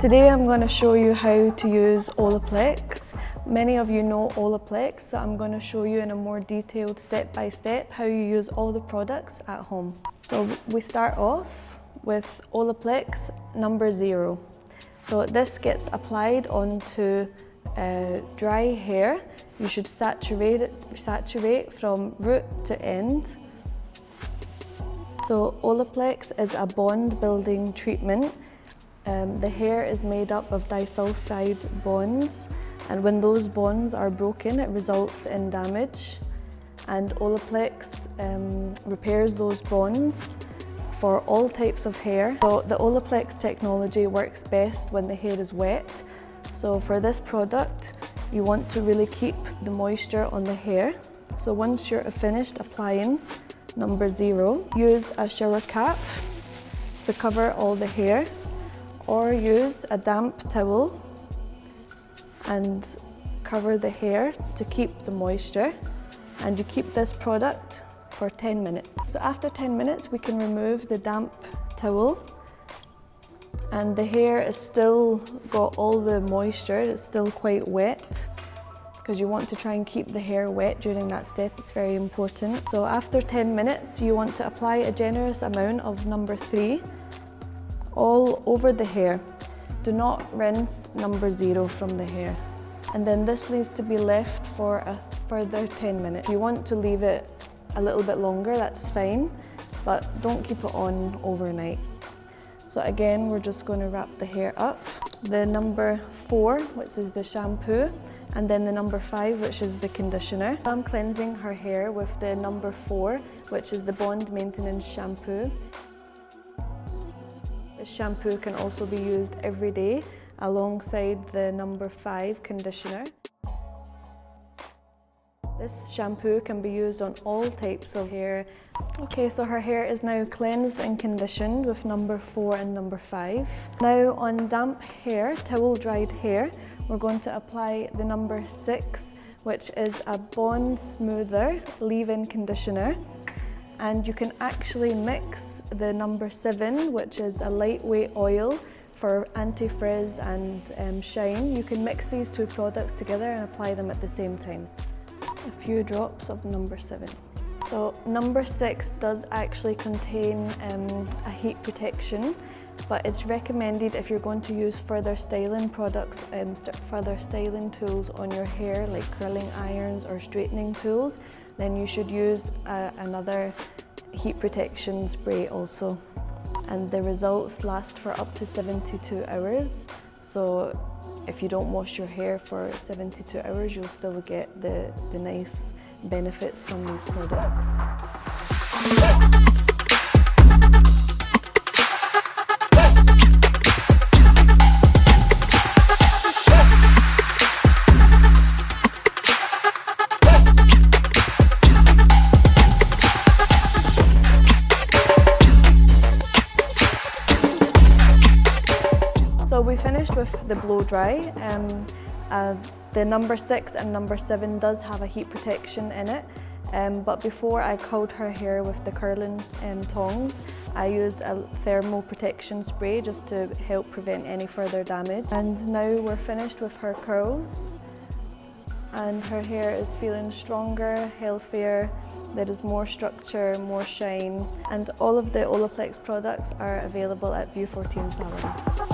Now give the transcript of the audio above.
Today I'm going to show you how to use Olaplex. Many of you know Olaplex, so I'm going to show you in a more detailed step-by-step how you use all the products at home. So we start off with Olaplex No. 0. So this gets applied onto dry hair. You should saturate from root to end. So Olaplex is a bond building treatment. The hair is made up of disulfide bonds, and when those bonds are broken, it results in damage. And Olaplex repairs those bonds for all types of hair. So the Olaplex technology works best when the hair is wet. So for this product, you want to really keep the moisture on the hair. So once you're finished applying No. 0, use a shower cap to cover all the hair, or use a damp towel and cover the hair to keep the moisture. And you keep this product for 10 minutes. So after 10 minutes, we can remove the damp towel, and the hair is still got all the moisture. It's still quite wet, because you want to try and keep the hair wet during that step. It's very important. So after 10 minutes, you want to apply a generous amount of No. 3 all over the hair. Do not rinse No. 0 from the hair. And then this needs to be left for a further 10 minutes. If you want to leave it a little bit longer, that's fine, but don't keep it on overnight. So again, we're just going to wrap the hair up. The No. 4, which is the shampoo, and then the No. 5, which is the conditioner. I'm cleansing her hair with the No. 4, which is the Bond Maintenance Shampoo. This shampoo can also be used every day alongside the No. 5 conditioner. This shampoo can be used on all types of hair. Okay, so her hair is now cleansed and conditioned with No. 4 and No. 5. Now on damp hair, towel-dried hair, we're going to apply the No. 6, which is a Bond Smoother leave-in conditioner. And you can actually mix the No. 7, which is a lightweight oil for anti-frizz and shine. You can mix these two products together and apply them at the same time. A few drops of No. 7. So No. 6 does actually contain a heat protection, but it's recommended if you're going to use further styling products, further styling tools on your hair, like curling irons or straightening tools, then you should use another heat protection spray also. And the results last for up to 72 hours. So if you don't wash your hair for 72 hours, you'll still get the nice benefits from these products. So we finished with the blow dry. The No. 6 and No. 7 does have a heat protection in it, but before I curled her hair with the curling tongs, I used a thermal protection spray just to help prevent any further damage. And now we're finished with her curls, and her hair is feeling stronger, healthier. There is more structure, more shine, and all of the Olaplex products are available at View 14 Salon.